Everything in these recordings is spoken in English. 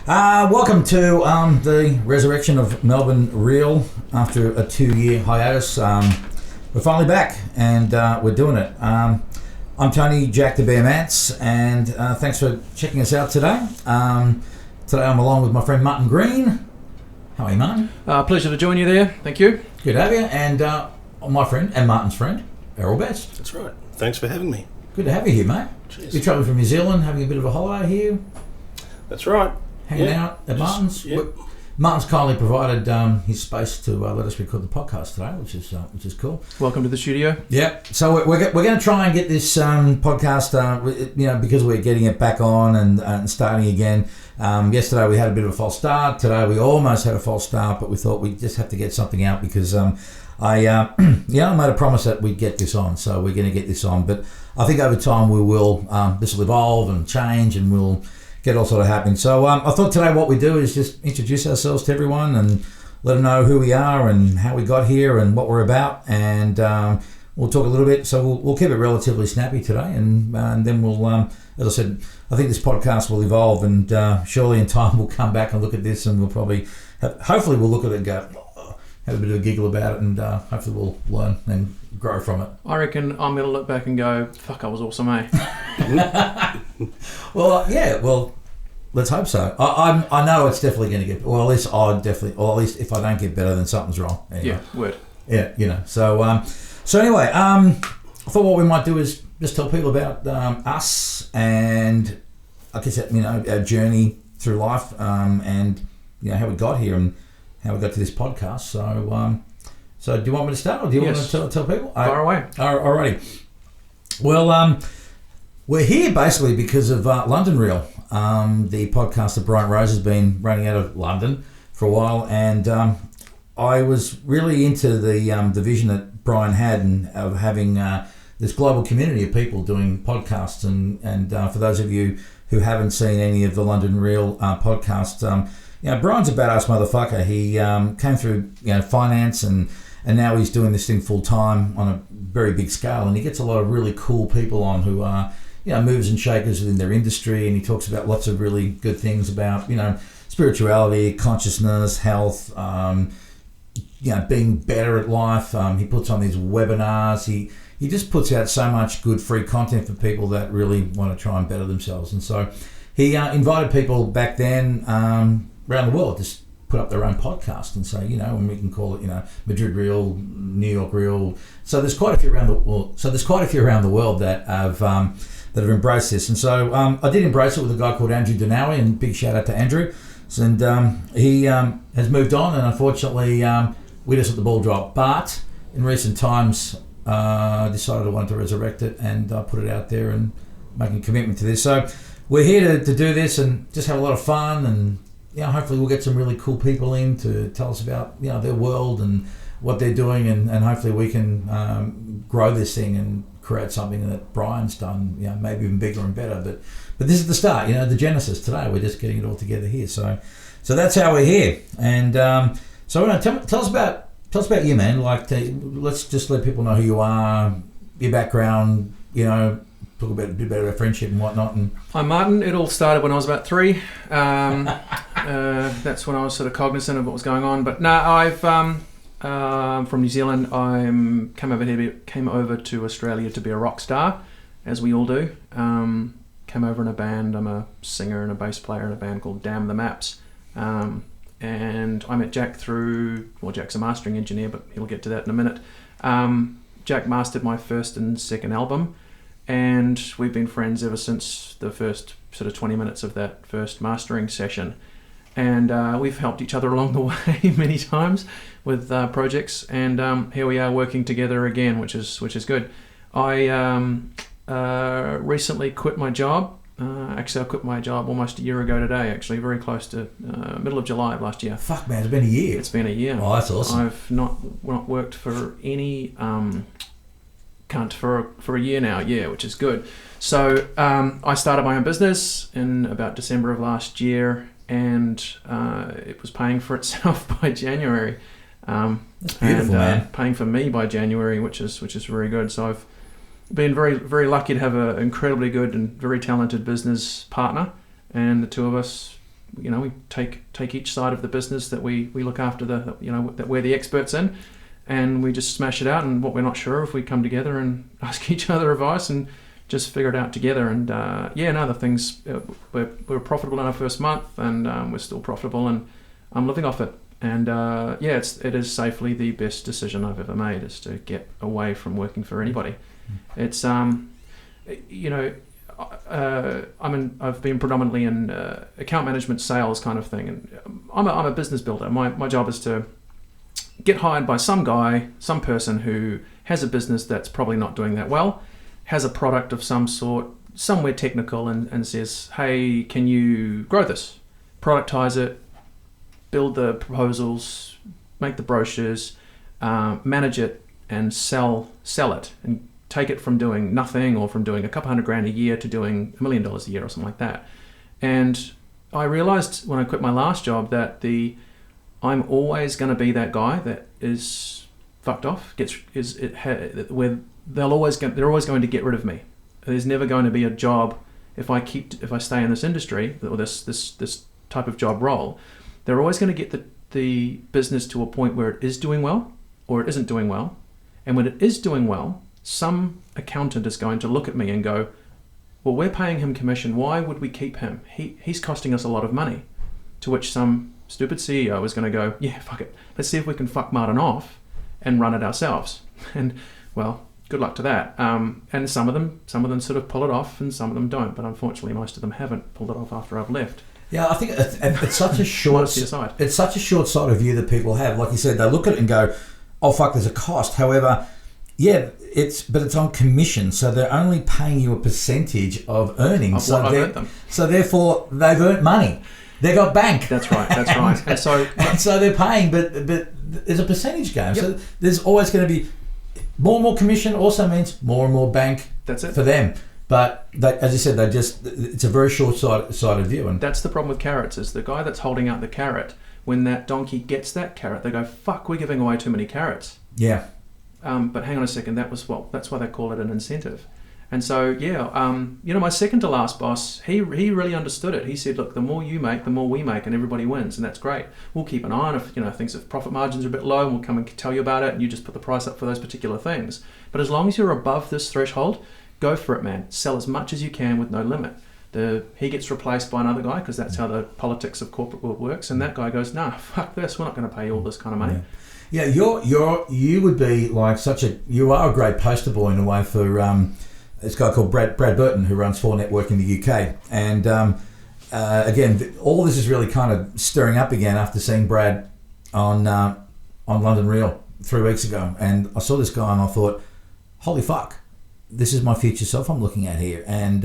Welcome to the resurrection of Melbourne Real after a 2-year hiatus. We're finally back and we're doing it. I'm Tony Jack the Bear Mantz, and thanks for checking us out today. Today I'm along with my friend Martin Green. How are you, Martin? Pleasure to join you there. Thank you. Good to have you. And my friend and Martin's friend, Errol. That's right. Thanks for having me. Good to have you here, mate. Cheers. You're travelling from New Zealand, having a bit of a holiday here. That's right. Hanging out at Martin's. Yeah. Martin's kindly provided his space to let us record the podcast today, which is cool. Welcome to the studio. Yep. So we're going to try and get this podcast, because we're getting it back on and starting again. Yesterday we had a bit of a false start. Today we almost had a false start, but we thought we'd just have to get something out because I made a promise that we'd get this on. So we're going to get this on. But I think over time we will. This will evolve and change, and we'll get all sort of happening. So I thought today what we do is just introduce ourselves to everyone and let them know who we are and how we got here and what we're about, and we'll talk a little bit. So we'll keep it relatively snappy today, and then we'll, as I said, I think this podcast will evolve, and surely in time we'll come back and look at this, and we'll probably, hopefully we'll look at it and go, have a bit of a giggle about it, and hopefully we'll learn and grow from it. I reckon I'm going to look back and go, fuck, I was awesome, eh? Well, let's hope so. I know it's definitely going to get, or at least at least if I don't get better, then something's wrong. Anyway. Yeah, word. Yeah, So anyway, I thought what we might do is just tell people about us and I guess our journey through life, and how we got here and how we got to this podcast. So do you want me to start, or do you want to tell people? Far away. Alrighty. Well, we're here basically because of London Real, the podcast that Brian Rose has been running out of London for a while, and I was really into the vision that Brian had of having this global community of people doing podcasts, and for those of you who haven't seen any of the London Real podcasts, Brian's a badass motherfucker. He came through finance and now he's doing this thing full time on a very big scale, and he gets a lot of really cool people on who are movers and shakers within their industry, and he talks about lots of really good things about spirituality, consciousness, health, being better at life. He puts on these webinars. He just puts out so much good free content for people that really want to try and better themselves. And so he invited people back then around the world to put up their own podcast and say, and we can call it, Madrid Real, New York Real. So there's quite a few around the world. That have embraced this. And so I did embrace it with a guy called Andrew Donawi, and big shout out to Andrew. And he has moved on, and unfortunately we just let the ball drop. But in recent times, I decided I wanted to resurrect it and put it out there and make a commitment to this. So we're here to do this and just have a lot of fun, and hopefully we'll get some really cool people in to tell us about their world and what they're doing, and hopefully we can grow this thing and create something that Brian's done, maybe even bigger and better. But this is the start, the genesis today. We're just getting it all together here. So that's how we're here. And so tell us about you, man. Let's just let people know who you are, your background. Talk about a bit about our friendship and whatnot. And I'm Martin. It all started when I was about 3. That's when I was sort of cognizant of what was going on. But no, I've from New Zealand. I came over to Australia to be a rock star, as we all do. Came over in a band. I'm a singer and a bass player in a band called Damn the Maps. And I met Jack Jack's a mastering engineer, but he'll get to that in a minute. Jack mastered my first and second album, and we've been friends ever since the first sort of 20 minutes of that first mastering session. And we've helped each other along the way many times with projects, and here we are working together again, which is good. I recently quit my job. Actually, I quit my job almost a year ago today, actually, very close to middle of July of last year. Fuck, man, it's been a year. It's been a year. Oh, that's awesome. I've not worked for any cunt for a year now, which is good. So I started my own business in about December of last year, and it was paying for itself by January. That's beautiful, man. Paying for me by January, which is very good. So I've been very, very lucky to have an incredibly good and very talented business partner, and the two of us we take each side of the business that we look after, that we're the experts in, and we just smash it out. And what we're not sure of, we come together and ask each other advice and just figure it out together. And the things, we're profitable in our first month, and we're still profitable, and I'm living off it. And it is safely the best decision I've ever made, is to get away from working for anybody. It's I've been predominantly in account management, sales kind of thing, and I'm a business builder. My job is to get hired by some person who has a business that's probably not doing that well, has a product of some sort, somewhere technical, and says, hey, can you grow this? Productize it, build the proposals, make the brochures, manage it, and sell it, and take it from doing nothing or from doing a couple $100,000 a year to doing $1 million a year or something like that. And I realized when I quit my last job that I'm always going to be that guy that is fucked off. Where they're always going to get rid of me. There's never going to be a job if I stay in this industry or this type of job role. They're always going to get the business to a point where it is doing well or it isn't doing well. And when it is doing well, some accountant is going to look at me and go, well, we're paying him commission. Why would we keep him? He's costing us a lot of money. To which some stupid CEO is going to go, yeah, fuck it. Let's see if we can fuck Martin off and run it ourselves. And, well, good luck to that. And some of them sort of pull it off and some of them don't. But unfortunately, most of them haven't pulled it off after I've left. Yeah, I think it's such a short it's such a short-sighted view that people have. Like you said, they look at it and go, oh, fuck, there's a cost. However, yeah, it's on commission, so they're only paying you a percentage of earnings. Of what I've earned them. So therefore, they've earned money. They got bank. That's right. And so they're paying, but there's a percentage game. Yep. So there's always going to be more and more commission. Also means more and more bank. That's it for them. But as you said, it's a very short-sighted view. And that's the problem with carrots. Is the guy that's holding out the carrot, when that donkey gets that carrot, they go, "Fuck, we're giving away too many carrots." Yeah. But hang on a second, that's why they call it an incentive. And so, my second to last boss, he really understood it. He said, look, the more you make, the more we make, and everybody wins, and that's great. We'll keep an eye on if profit margins are a bit low, and we'll come and tell you about it, and you just put the price up for those particular things. But as long as you're above this threshold, go for it, man. Sell as much as you can with no limit. He gets replaced by another guy, because that's how the politics of corporate world works, and that guy goes, nah, fuck this, we're not going to pay you all this kind of money. Yeah, you would be like you are a great poster boy in a way for this guy called Brad Burton, who runs 4Network in the UK. And again, all this is really kind of stirring up again after seeing Brad on London Real 3 weeks ago. And I saw this guy and I thought, holy fuck, this is my future self I'm looking at here. And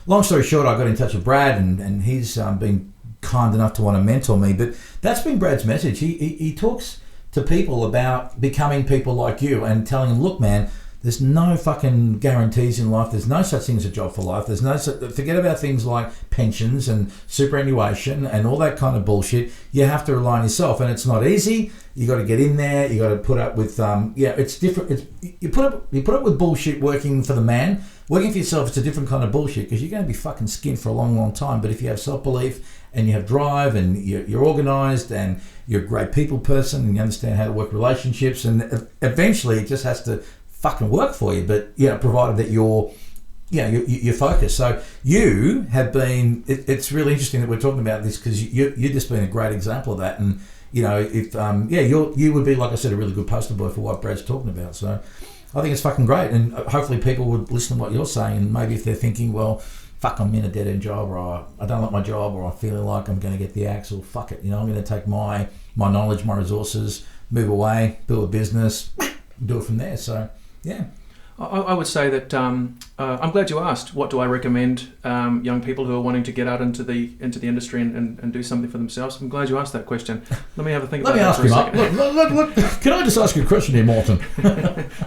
long story short, I got in touch with Brad, and he's been kind enough to want to mentor me. But that's been Brad's message. He talks to people about becoming people like you and telling them, look, man, there's no fucking guarantees in life. There's no such thing as a job for life. Forget about things like pensions and superannuation and all that kind of bullshit. You have to rely on yourself, and it's not easy. You got to get in there. You got to put up with it's different. You put up with bullshit working for the man. Working for yourself, it's a different kind of bullshit, because you're going to be fucking skinned for a long, long time. But if you have self-belief and you have drive and you're organised and you're a great people person and you understand how to work relationships, and eventually it just has to fucking work for you. But provided that you're focused. So you have been. It's really interesting that we're talking about this, because you've just been a great example of that. And if you would be, like I said, a really good poster boy for what Brad's talking about. So I think it's fucking great, and hopefully people would listen to what you're saying, and maybe if they're thinking, well, fuck, I'm in a dead-end job, or I don't like my job, or I feel like I'm going to get the axe, or fuck it, I'm going to take my knowledge, my resources, move away, build a business, do it from there. So, yeah. I would say that I'm glad you asked. What do I recommend young people who are wanting to get out into the industry and do something for themselves? I'm glad you asked that question. Let me have a think about that for a second. Look, can I just ask you a question here, Martin?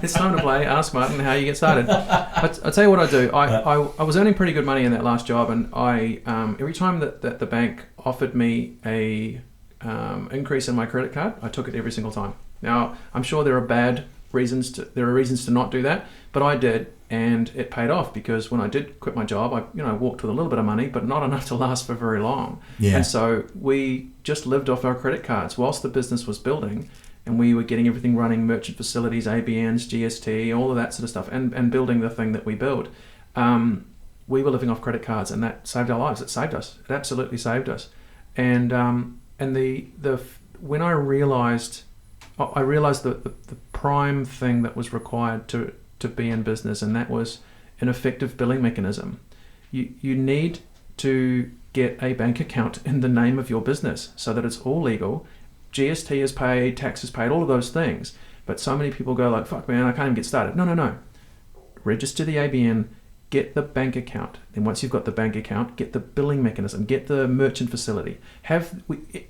It's time to play Ask Martin how you get started. I'll tell you what I do. I was earning pretty good money in that last job, and I every time that the bank offered me a increase in my credit card, I took it every single time. Now, I'm sure there are reasons to not do that, but I did And it paid off because when I did quit my job, I walked with a little bit of money, but not enough to last for very long. Yeah. And so we just lived off our credit cards whilst the business was building, and we were getting everything running, merchant facilities, ABNs, GST, all of that sort of stuff, and building the thing that we built. We were living off credit cards, and that saved our lives. It saved us. It absolutely saved us. And when I realized the prime thing that was required to be in business, and that was an effective billing mechanism. You need to get a bank account in the name of your business so that it's all legal. GST is paid, tax is paid, all of those things. But so many people go like, fuck man, I can't even get started. No. Register the ABN, get the bank account. Then once you've got the bank account, get the billing mechanism, get the merchant facility.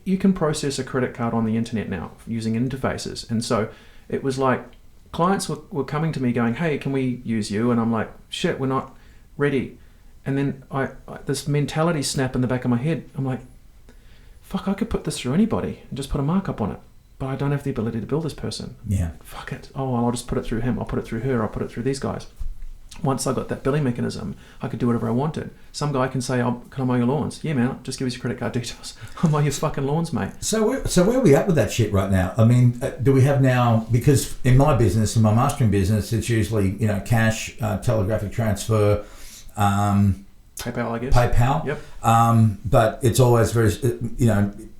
You can process a credit card on the internet now using interfaces. And so it was like, clients were coming to me going, hey, can we use you? And I'm like, shit, we're not ready. And then I this mentality snap in the back of my head. I'm like, fuck, I could put this through anybody and just put a markup on it. But I don't have the ability to bill this person. Yeah. Fuck it. Oh, well, I'll just put it through him. I'll put it through her. I'll put it through these guys. Once I got that billing mechanism, I could do whatever I wanted. Some guy can say, can I mow your lawns? Yeah, man, just give us your credit card details. I'll mow your fucking lawns, mate. So where are we at with that shit right now? I mean, do we have now, because in my business, in my mastering business, it's usually, cash, telegraphic transfer, PayPal, I guess. PayPal. Yep. But it's always very,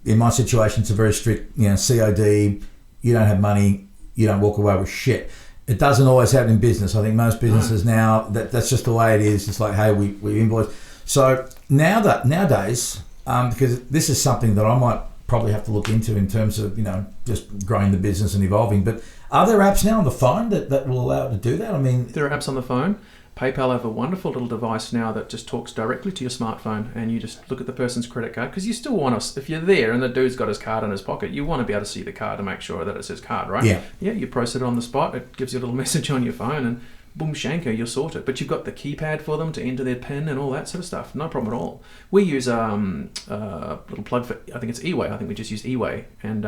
in my situation, it's a very strict, COD, you don't have money, you don't walk away with shit. It doesn't always happen in business. I think most businesses now, that's just the way it is. It's like, hey, we invoice. So nowadays, because this is something that I might probably have to look into in terms of, just growing the business and evolving. But are there apps now on the phone that will allow it to do that? I mean, there are apps on the phone. PayPal have a wonderful little device now that just talks directly to your smartphone, and you just look at the person's credit card, because you still want to, if you're there and the dude's got his card in his pocket, you want to be able to see the card to make sure that it's his card, right? Yeah, you process it on the spot, it gives you a little message on your phone, and boom shanker, you're sorted. But you've got the keypad for them to enter their PIN and all that sort of stuff. No problem at all. We use a little plug for, I think it's eWay. I think we just use eWay, and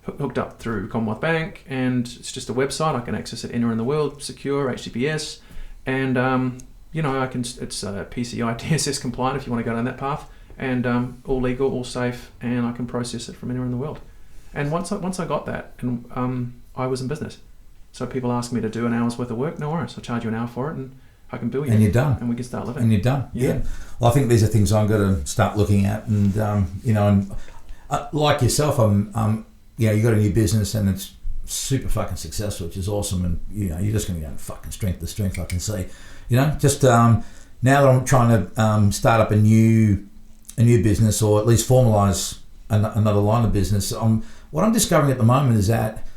hooked up through Commonwealth Bank, and it's just a website. I can access it anywhere in the world, secure, HTTPS, and I can. It's PCI DSS compliant if you want to go down that path, and all legal, all safe, and I can process it from anywhere in the world. And once I got that, and I was in business. So people ask me to do an hour's worth of work, no worries. I'll charge you an hour for it, and I can bill you. And you're done. And we can start living. And you're done. Yeah. Well, I think these are things I'm going to start looking at, and and like yourself, you got a new business and it's super fucking successful, which is awesome, and you're just going to go fucking strength to strength. I can see, just now that I'm trying to start up a new business, or at least formalize another line of business. What I'm discovering at the moment is that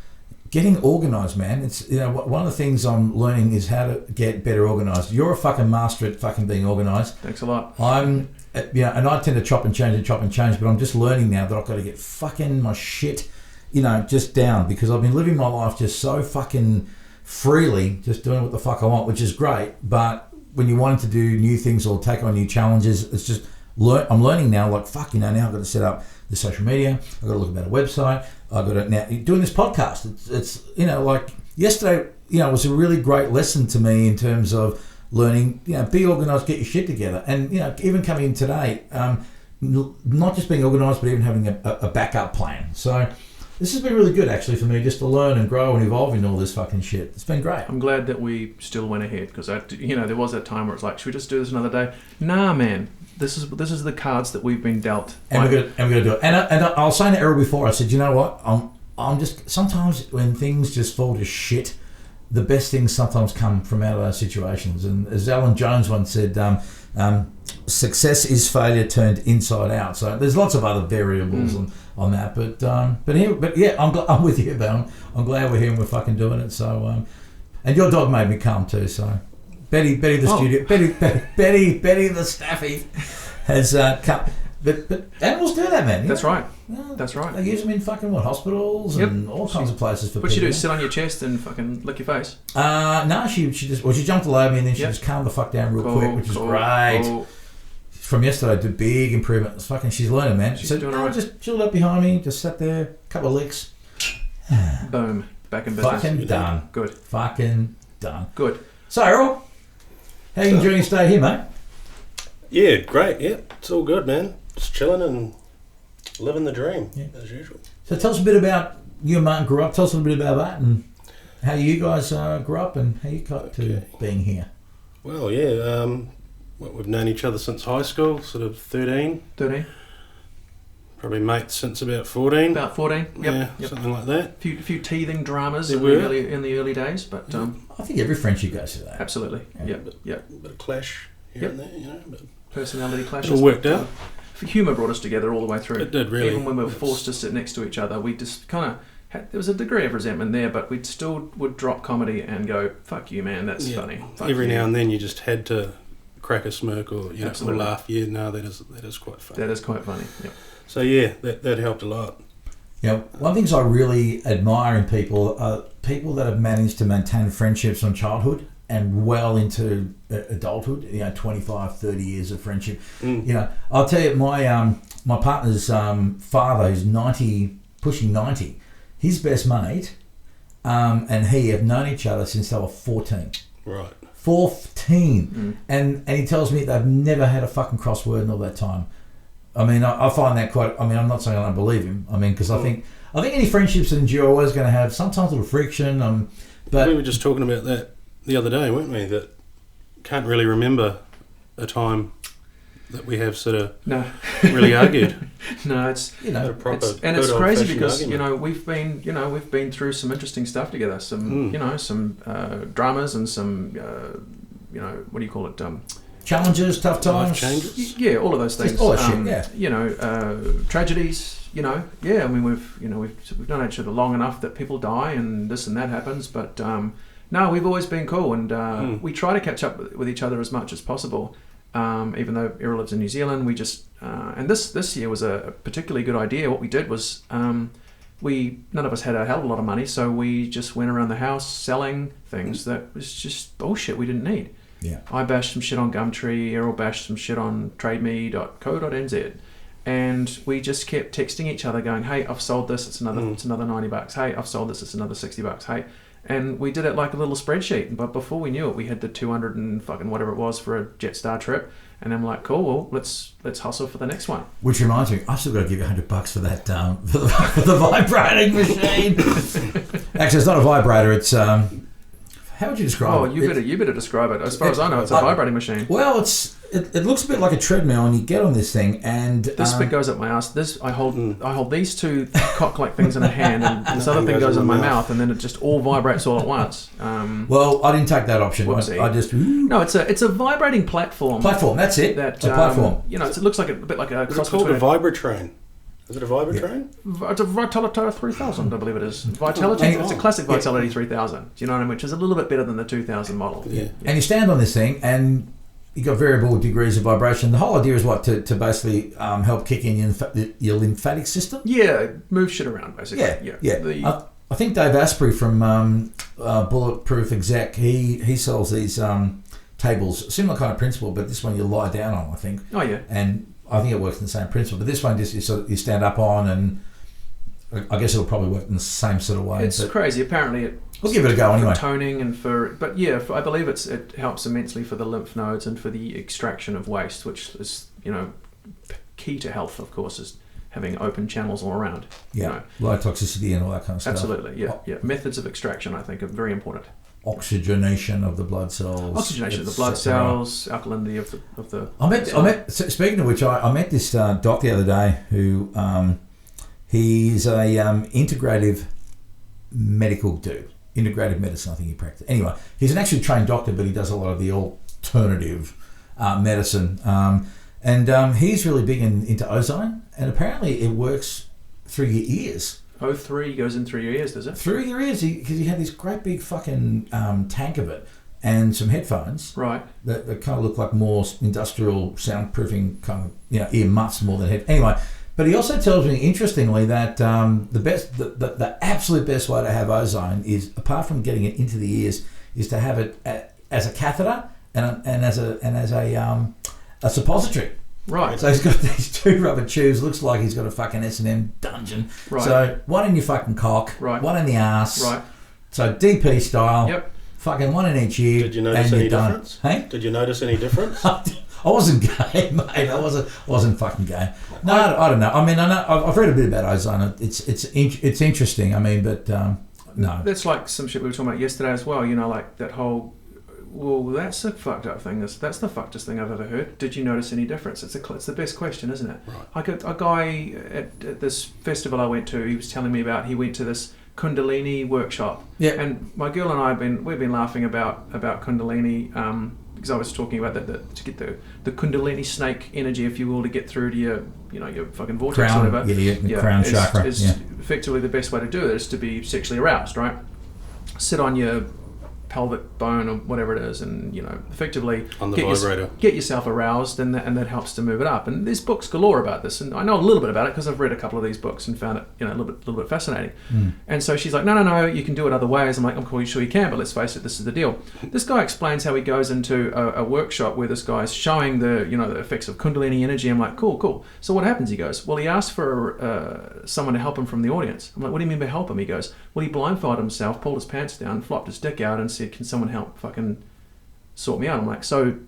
getting organized, man. It's one of the things I'm learning is how to get better organized. You're a fucking master at fucking being organized. Thanks a lot. I'm, and I tend to chop and change, but I'm just learning now that I've got to get fucking my shit, just down, because I've been living my life just so fucking freely, just doing what the fuck I want, which is great. But when you're wanting to do new things or take on new challenges, it's just I'm learning now. Like fuck, now I've got to set up the social media. I've got to look about a website. I've got to now doing this podcast. It's like yesterday. It was a really great lesson to me in terms of learning. Be organised, get your shit together, and even coming in today, not just being organised, but even having a backup plan. So this has been really good actually for me, just to learn and grow and evolve in all this fucking shit. It's been great. I'm glad that we still went ahead, because there was that time where it's like, should we just do this another day? Nah, man. This is the cards that we've been dealt, and we're gonna do it. And I was saying to Errol before, I said, you know what? I'm just, sometimes when things just fall to shit, the best things sometimes come from out of those situations. And as Alan Jones once said, success is failure turned inside out. So there's lots of other variables on that, but yeah, I'm with you, but I'm glad we're here and we're fucking doing it. So and your dog made me calm too. So. Betty the studio, Betty the staffy has come. But animals do that, man. That's right. Yeah, that's right. They use them in fucking hospitals and all kinds of places for people. What she do? Sit on your chest and fucking lick your face? No, she jumped all over me and then she just calmed the fuck down real quick, which is great. Cool. From yesterday, did big improvement. She's learning, man. She's doing all right. Just chilled up behind me, just sat there, couple of licks. Boom, back in business. Fucking done. Good. Fucking done. Good. So, Errol, How you enjoying your stay here, mate? Yeah, great. Yeah, it's all good, man. Just chilling and living the dream, as usual. So tell us a bit about you and Martin grew up. Tell us a little bit about that and how you guys grew up and how you got to being here. Well, yeah, we've known each other since high school, sort of 13. 13. Probably mates since about 14. About 14. Yep. Yeah, something like that. A few teething dramas There in were. the early days, but I think every friendship goes through that. absolutely. Yeah. Yep. Bit of clash here and there, But Personality it clashes. all worked out. Humour brought us together all the way through. It did, really. Even when we were forced to sit next to each other, we just kind of had, there was a degree of resentment there, but we still would drop comedy and go, "Fuck you, man, that's funny." Fuck Every you. now and then you just had to crack a smirk or or Absolutely. laugh. Yeah, no, that is quite funny. That is quite funny. Yep. So yeah, that helped a lot. One of the things I really admire in people are people that have managed to maintain friendships from childhood and well into adulthood, 25, 30 years of friendship. I'll tell you, my partner's father, who's 90, pushing 90, his best mate and he have known each other since they were 14. Right. 14. And he tells me they've never had a fucking crossword in all that time. I mean, I find that quite... I mean, I'm not saying I don't believe him. I mean, because I think any friendships that endure are always going to have sometimes a little friction. But we were just talking about that the other day, weren't we? That can't really remember a time that we have sort of really argued. No, it's a proper and it's good crazy old-fashioned because argument. we've been through some interesting stuff together. Some dramas and some what do you call it? Challenges, tough times. Life changes. Yeah, all of those things. Just all that shit, Tragedies. I mean, we've known each other long enough that people die and this and that happens. But no, we've always been cool, and we try to catch up with each other as much as possible. Even though Errol lives in New Zealand, we just and this year was a particularly good idea. What we did was none of us had a hell of a lot of money, so we just went around the house selling things that was just bullshit we didn't need. Yeah. I bashed some shit on Gumtree, Errol bashed some shit on trademe.co.nz, and we just kept texting each other going, "Hey, I've sold this, it's another $90. Hey, I've sold this, it's another $60. Hey." And we did it like a little spreadsheet, but before we knew it, we had the 200 and fucking whatever it was for a Jetstar trip, and I'm like, cool, well, let's hustle for the next one. Which reminds me, I've still got to give you $100 for that for the vibrating machine. Actually, it's not a vibrator. It's how would you describe it? You better describe it. As far as I know, it's a vibrating machine. Well, it looks a bit like a treadmill, and you get on this thing, and this bit goes up my ass. This I hold these two cock-like things in a hand, and this other thing goes in my mouth, and then it just all vibrates all at once. Well, I didn't take that option. I just no. It's a vibrating platform. Platform. That's it. That a platform. It looks like a bit like a. It's called a Vibratrain. Is it a Vibratrain? Yeah. It's a Vitality 3000, I believe it is. Vitality. It's a classic Vitality 3000. Do you know what I mean? Which is a little bit better than the 2000 model. Yeah. And you stand on this thing, and you got variable degrees of vibration. The whole idea is what to basically help kick in your lymphatic system. Yeah, move shit around basically. Yeah. I think Dave Asprey from Bulletproof Exec, he sells these tables, similar kind of principle, but this one you lie down on, I think. Oh yeah. And I think it works in the same principle, but this one just you stand up on, and I guess it'll probably work in the same sort of way. It's crazy. Apparently, we'll give it a go anyway. For toning and I believe it helps immensely for the lymph nodes and for the extraction of waste, which is key to health. Of course, is having open channels all around. Yeah, low toxicity and all that kind of stuff. Absolutely. Yeah. Methods of extraction, I think, are very important. Oxygenation of the blood cells. Oxygenation of the blood cells, alkalinity of the. I met. Speaking of which, I met this doc the other day who he's a integrative medical dude. Integrative medicine, I think he practices. Anyway, he's an actually trained doctor, but he does a lot of the alternative medicine. And he's really big into ozone, and apparently it works through your ears. O3 goes in through your ears, does it? Through your ears, because he had this great big fucking tank of it and some headphones. Right. That kind of look like more industrial soundproofing kind of ear muffs more than head. Anyway, but he also tells me interestingly that the absolute best way to have ozone is, apart from getting it into the ears, is to have it as a catheter and as a suppository. Right. So he's got these two rubber tubes. Looks like he's got a fucking S&M dungeon. Right. So one in your fucking cock. Right. One in the arse. Right. So DP style. Yep. fucking one in each ear. Did you notice and any you're done. difference? Hey? Did you notice any difference? I wasn't gay, mate. I wasn't fucking gay. No, I don't know. I mean, I know I've read a bit about Ozone. It's interesting. I mean, but no. That's like some shit we were talking about yesterday as well. You know, like that whole. Well, that's a fucked up thing. That's the fuckedest thing I've ever heard. Did you notice any difference? It's the best question, isn't it? Right. Like a guy at this festival I went to, he was telling me about. He went to this Kundalini workshop. Yeah. And my girl and I we've been laughing about Kundalini because I was talking about to get the Kundalini snake energy, if you will, to get through to your fucking vortex Crown, or whatever. the crown chakra. Is effectively the best way to do it is to be sexually aroused, right? Sit on your pelvic bone or whatever it is, and effectively on the vibrator. Get yourself aroused, and that helps to move it up. And there's books galore about this, and I know a little bit about it because I've read a couple of these books and found it a little bit fascinating. And so she's like, no, you can do it other ways. I'm like, I'm quite sure you can, but let's face it, this is the deal. This guy explains how he goes into a workshop where this guy's showing the effects of Kundalini energy. I'm like, cool. So what happens? He goes, well, he asked for someone to help him from the audience. I'm like, what do you mean by help him? He goes, well, he blindfolded himself, pulled his pants down, flopped his dick out, and said, can someone help fucking sort me out? I'm like, so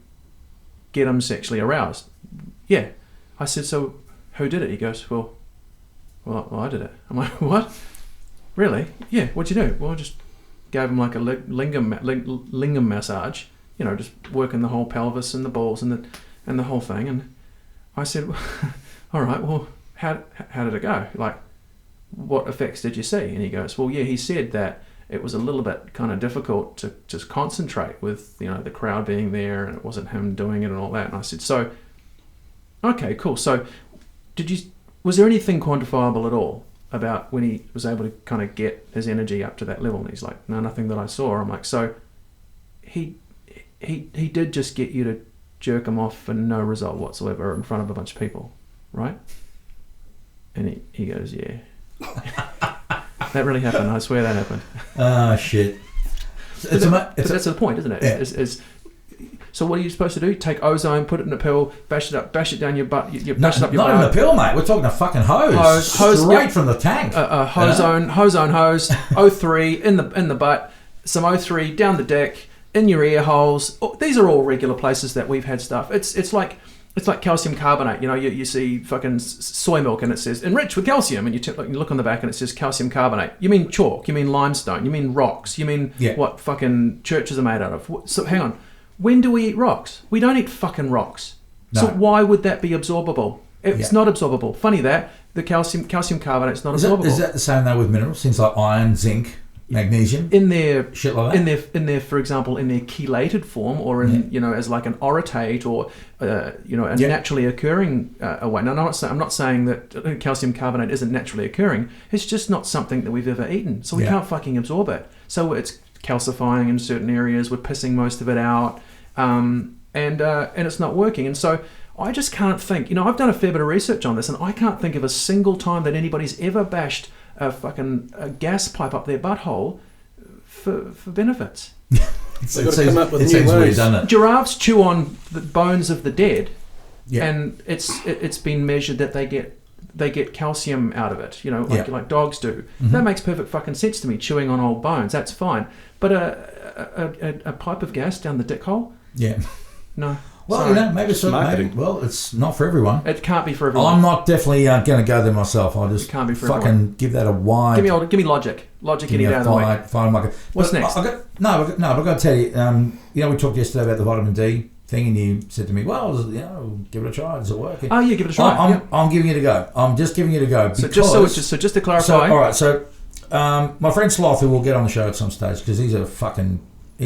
get him sexually aroused? Yeah. I said, so who did it? He goes, well, I did it. I'm like, what? Really? Yeah. What'd you do? Well, I just gave him like a lingam massage, just working the whole pelvis and the balls and the whole thing. And I said, all right, well, how did it go? Like, what effects did you see? And he goes, well, yeah, he said that it was a little bit kind of difficult to just concentrate with, the crowd being there, and it wasn't him doing it and all that. And I said, so, okay, cool. So was there anything quantifiable at all about when he was able to kind of get his energy up to that level? And he's like, no, nothing that I saw. I'm like, so he did just get you to jerk him off for no result whatsoever in front of a bunch of people, right? And he goes, yeah. That really happened. I swear that happened. Oh, shit. But that's the point, isn't it? Yeah. So what are you supposed to do? Take Ozone, put it in a pill, bash it down your butt. Bash it up your not butt. in the pill, mate. We're talking a fucking hose. Straight from the tank. Ozone hose, O3 in the butt, some O3 down the dick, in your ear holes. Oh, these are all regular places that we've had stuff. It's like calcium carbonate. You see fucking soy milk and it says enriched with calcium, and you look on the back and it says calcium carbonate. You mean chalk? You mean limestone? You mean rocks? You mean what fucking churches are made out of? So hang on, when do we eat rocks? We don't eat fucking rocks. No. So why would that be absorbable? It's not absorbable. Funny that the calcium carbonate's not absorbable. Is that the same though with minerals? Things like iron, zinc, magnesium, in their shit like that. In their, for example, in their chelated form, or in as like an orotate, or a naturally occurring way. No, I'm not saying that calcium carbonate isn't naturally occurring. It's just not something that we've ever eaten, so we can't fucking absorb it. So it's calcifying in certain areas. We're pissing most of it out, and it's not working. And so I just can't think. I've done a fair bit of research on this, and I can't think of a single time that anybody's ever bashed a gas pipe up their butthole for benefits. It seems weird, doesn't it? Giraffes chew on the bones of the dead, and it's been measured that they get calcium out of it. Like dogs do. Mm-hmm. That makes perfect fucking sense to me. Chewing on old bones, that's fine. But a pipe of gas down the dick hole? Yeah. No. Well, maybe it's it's not for everyone. It can't be for everyone. I'm not definitely going to go there myself. I'll just can't be for fucking everyone. Give that a wide. Give me logic. Logic any day of the week. What's next? I've got to tell you. We talked yesterday about the vitamin D thing, and you said to me, "Well, give it a try. Does it work?" Oh yeah, give it a try. I'm giving it a go. I'm just giving it a go. So just to clarify. All right. So my friend Sloth, who will get on the show at some stage, because he's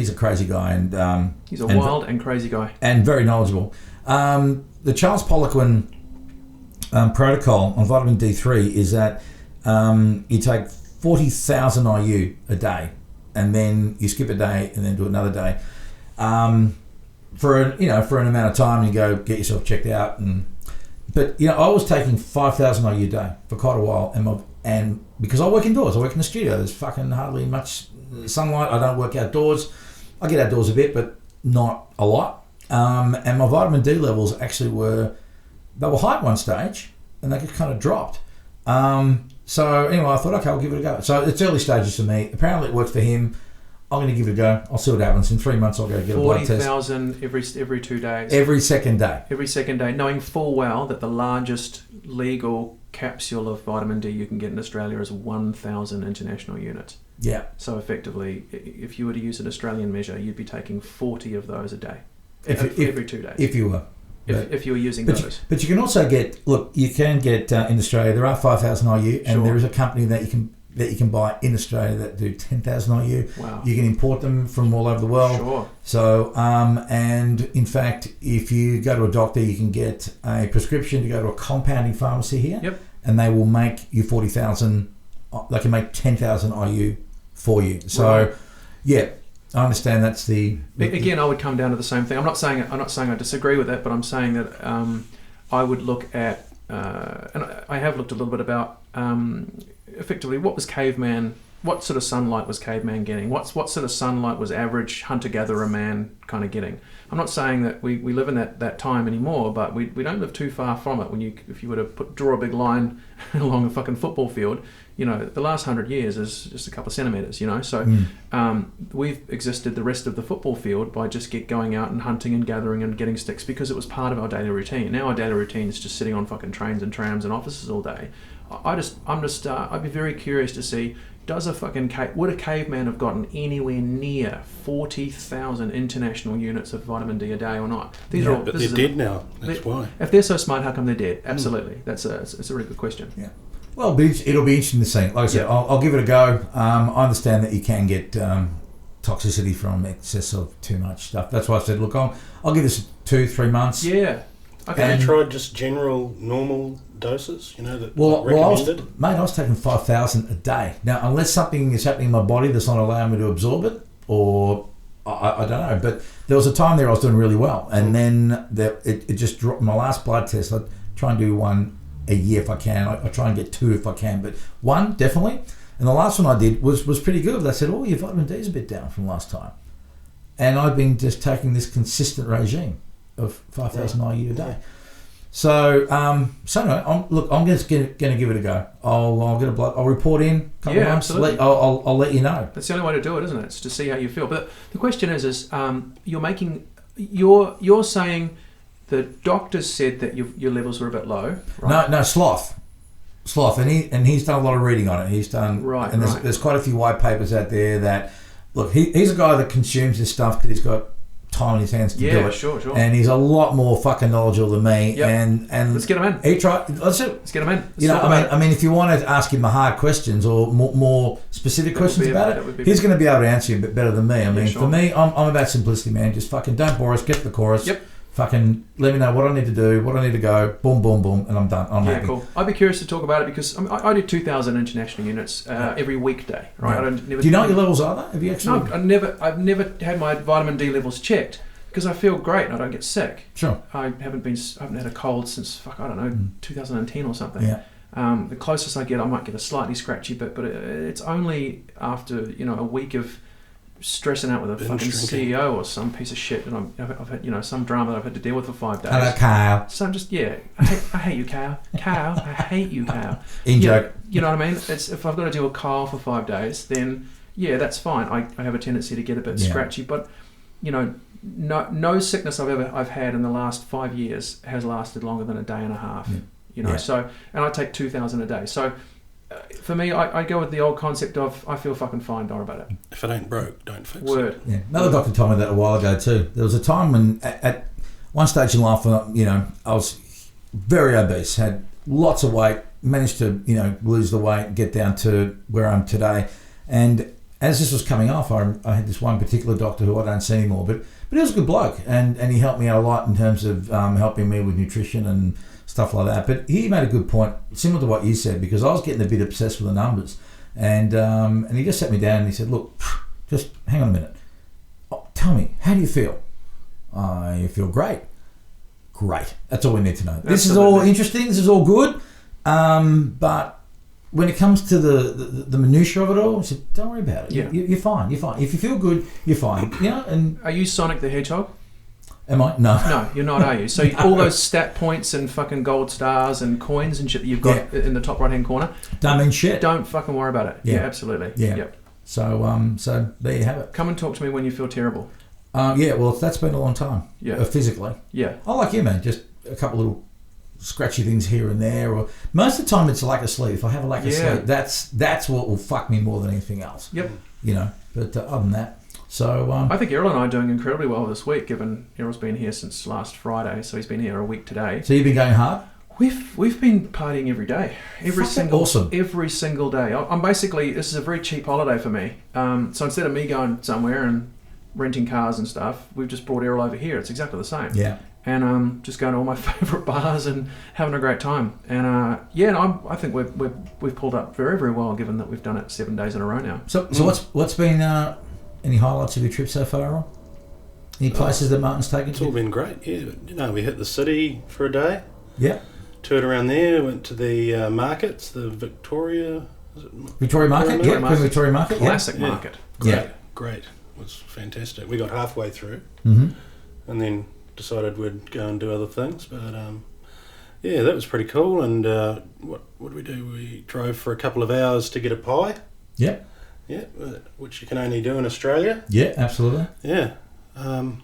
a crazy guy, and he's a wild and crazy guy, and very knowledgeable. The Charles Poliquin protocol on vitamin D3 is that you take 40,000 IU a day, and then you skip a day and then do another day for an amount of time. You go get yourself checked out, but I was taking 5,000 IU a day for quite a while, and because I work indoors, I work in the studio. There's fucking hardly much sunlight. I don't work outdoors. I get outdoors a bit, but not a lot. And my vitamin D levels actually were high at one stage, and they just kind of dropped. So anyway, I thought, okay, I'll give it a go. So it's early stages for me. Apparently it works for him. I'm going to give it a go. I'll see what happens. In 3 months, I'll go get a blood test. 40,000 every 2 days. Every second day. Every second day, knowing full well that the largest legal capsule of vitamin D you can get in Australia is 1,000 international units. Yeah. So effectively, if you were to use an Australian measure, you'd be taking 40 of those a day. Every 2 days. If you were. If you were using those. But you can also get, you can get in Australia, there are 5,000 IU, and there is a company that you can buy in Australia that do 10,000 IU. Wow. You can import them from all over the world. Sure. So, and in fact, if you go to a doctor, you can get a prescription to go to a compounding pharmacy here. Yep. And they will make you 40,000, they can make 10,000 IU for you. So, right. Yeah. I understand that's the... Again, I would come down to the same thing. I'm not saying I disagree with it, but I'm saying that I would look at, and I have looked a little bit about, effectively, what sort of sunlight was caveman getting? What sort of sunlight was average hunter-gatherer man kind of getting? I'm not saying that we live in that time anymore, but we don't live too far from it. If you were to draw a big line along a fucking football field, the last 100 years is just a couple of centimetres, So we've existed the rest of the football field by just going out and hunting and gathering and getting sticks because it was part of our daily routine. Now our daily routine is just sitting on fucking trains and trams and offices all day. I'd be very curious to see, would a caveman have gotten anywhere near 40,000 international units of vitamin D a day or not? But they're dead now. That's why. If they're so smart, how come they're dead? Absolutely. It's a really good question. Yeah. Well, it'll be interesting to see. Like I said, I'll give it a go. I understand that you can get toxicity from excess of too much stuff. That's why I said, look, I'll give this 2-3 months. Yeah. Okay. Have you tried just general normal doses? That recommended. I was taking 5,000 a day. Now, unless something is happening in my body that's not allowing me to absorb it, or I don't know. But there was a time there I was doing really well, and then it just dropped. My last blood test, I try and do one a year if I can. I try and get 2 if I can, but 1 definitely. And the last one I did was pretty good. They said, your vitamin D is a bit down from last time. And I've been just taking this consistent regime of 5,000 IU a day. So anyway, I'm just going to give it a go. I'll get a blood. I'll report in. Absolutely. I'll let you know. That's the only way to do it, isn't it? It's to see how you feel. But the question is you're saying the doctors said that your levels were a bit low, right? No, sloth, and he's done a lot of reading on it. He's done and there's quite a few white papers out there that he's a guy that consumes this stuff because he's got time in his hands to do it. Yeah, sure. And he's a lot more fucking knowledgeable than me. Yep. And let's get him in. Let's get him in. I mean, if you want to ask him the hard questions or more specific questions about it, he's going to be able to answer you a bit better than me. I mean, for me, I'm about simplicity, man. Just fucking don't bore us. Get to the chorus. Yep. Fucking let me know what I need to do, what I need to go, boom, boom, boom, and I'm done. I'm happy. Cool. I'd be curious to talk about it because I do 2,000 international units every weekday, right? Yeah. Do you know what your levels are, though? Have you actually? No, I've never had my vitamin D levels checked because I feel great and I don't get sick. Sure. I haven't had a cold since 2010 or something. Yeah. The closest I get, I might get a slightly scratchy bit, but it's only after a week of stressing out with a fucking CEO or some piece of shit that I've had some drama that I've had to deal with for 5 days. Hello, Kyle. So I'm just I hate you, Kyle. Kyle, I hate you, Kyle. Joke. You know what I mean? It's if I've got to deal with Kyle for 5 days, then that's fine. I have a tendency to get a bit scratchy, but no sickness I've had in the last 5 years has lasted longer than a day and a half. Yeah. So and I take 2,000 a day. So. For me, I go with the old concept of I feel fucking fine, don't worry about it. If it ain't broke, don't fix it. Yeah. Another doctor told me that a while ago too. There was a time when at one stage in life when I was very obese, had lots of weight, managed to lose the weight, get down to where I'm today. And as this was coming off, I had this one particular doctor who I don't see anymore, but he was a good bloke and he helped me out a lot in terms of helping me with nutrition and stuff like that. But he made a good point, similar to what you said, because I was getting a bit obsessed with the numbers. And he just sat me down and he said, look, just hang on a minute. Tell me, how do you feel? I feel great. Great. That's all we need to know. This is all interesting. This is all good. But when it comes to the minutiae of it all, I said, don't worry about it. Yeah. You're fine. You're fine. If you feel good, you're fine. And are you Sonic the Hedgehog? Am I? No. No, you're not, are you? So all those stat points and fucking gold stars and coins and shit that you've got in the top right-hand corner. Don't mean shit. Don't fucking worry about it. Yeah, absolutely. Yeah. Yep. So there you have it. Come and talk to me when you feel terrible. Yeah, well, that's been a long time. Yeah. Physically. Yeah. I like you, man. Just a couple little scratchy things here and there, or most of the time it's a lack of sleep. If I have a lack of sleep, that's what will fuck me more than anything else. Yep. You know, but other than that, so I think Errol and I are doing incredibly well this week, given Errol's been here since last Friday, so he's been here a week today. So you've been going hard? We've been partying every day, every single day. I'm basically, this is a very cheap holiday for me. So instead of me going somewhere and renting cars and stuff, we've just brought Errol over here. It's exactly the same. Yeah. And just going to all my favourite bars and having a great time. And I think we've pulled up very, very well, given that we've done it 7 days in a row now. So what's been any highlights of your trip so far, Errol? Any places that Martin's taken It's to? all been great. Yeah, we hit the city for a day. Yeah. Toured around there. Went to the markets, the Victoria Market. Yeah, Victoria Market. Classic market. Great. It was fantastic. We got halfway through, and then decided we'd go and do other things, but that was pretty cool. And what did we do? We drove for a couple of hours to get a pie. Yeah, which you can only do in Australia. Yeah, absolutely. Yeah. No,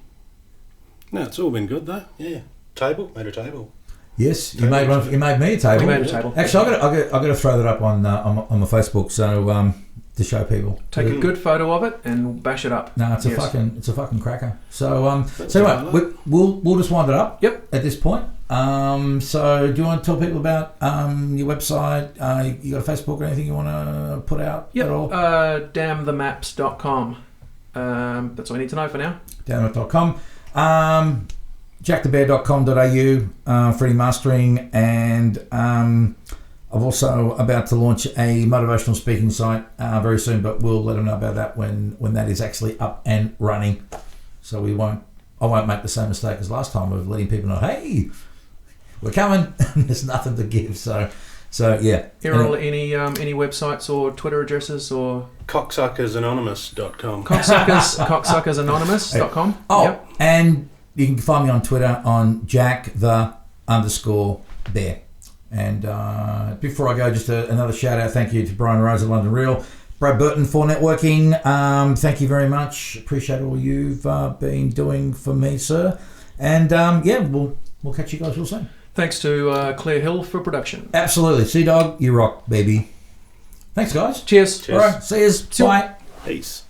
it's all been good though. Yeah, made a table. Yes, you made one. You made me a table. We made a table. Actually, I got to throw that up on my Facebook. So. To show people, take a good photo of it and bash it up. No, it's a fucking cracker. So anyway, we'll just wind it up. Yep. At this point, so do you want to tell people about your website? You got a Facebook or anything you want to put out at all? Damnthemaps.com. That's all I need to know for now. Damnit.com. jackthebear.com.au for any mastering, and I'm also about to launch a motivational speaking site very soon, but we'll let them know about that when that is actually up and running. So I won't make the same mistake as last time of letting people know, hey, we're coming. There's nothing to give. So yeah. Errol, any websites or Twitter addresses or cocksuckersanonymous.com. cocksuckersanonymous.com. Oh, yep. And you can find me on Twitter on Jack_the_bear. And before I go, just another shout out. Thank you to Brian Rose of London Real, Brad Burton for networking. Thank you very much. Appreciate all you've been doing for me, sir. And we'll catch you guys real soon. Thanks to Claire Hill for production. Absolutely. Sea Dog, you rock, baby. Thanks, guys. Cheers. All right. See yous. Bye. Peace.